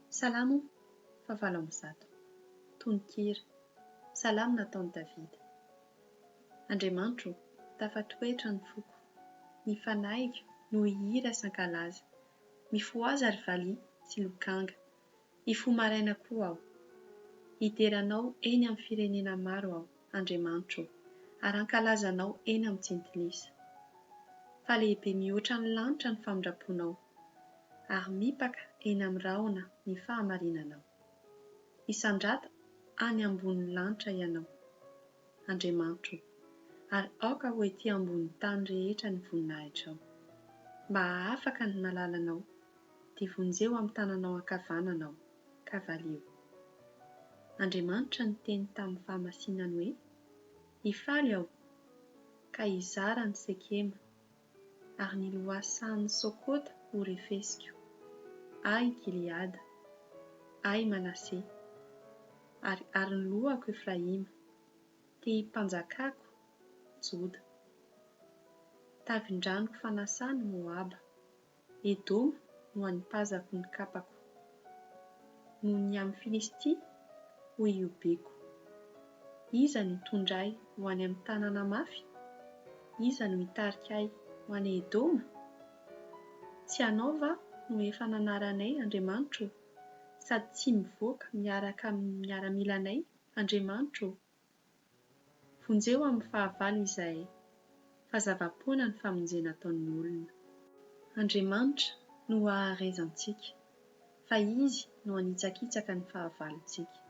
Salamo fahavalo amby zato. Tononkira. Salamo nataon'i Davida. Andriamanitro, tafatoetra ny foko. Mifanaiky no hihira isan-kalaza. Mifoazy ary valia sy lokanga. Hifoha maraina koa aho. Hideranao eny amin'ny firenena maro aho, Andriamanitro, ary hankalazanao eny amin'ny tsintilisa. Fa lehibe mihoatra ny lanitra ny famindraponao, ary mipaka eny amin'ny rahona ny fahamarinanao. Isandrata any ambonin'ny lanitra ianao, Andriamanitro, ary aoka ho ety ambonin'ny tany rehetra ny voninahitrao. Mba afaka ny malalanao, dia vonjeo amin'ny tananao ankavanana aho, ka valeo. Andriamanitra ny teny tamin'ny fahamasinany hoe, hifaly aho, ka hizara ny Sekema, ary ny lohasan'ny Sokota ho refesiko. Ay Gileada, ay Manase, ary ny lohako Efraima, dia himpanjakako Joda. Tavin-dranoko fanasana Moaba, Edoma no hanipazako ny kapako. Noho ny amin'ny Filistia ho iobeko. Iza no hitondray ho any amin'ny tanàna mafy? Iza no hitarika ahy ho any Edoma? Tsy anao va no efa nanaranay, Andriamanitro, sady tsy mivoaka miaraka amin'ny miaramilanay, Andriamanitro? Vonjeo amin'ny fahavalo izahay, fa zava-poana ny famonjena ataon'ny olona. Andriamanitra no haharezantsika, fa izy no hanitsakitsaka ny fahavalontsika.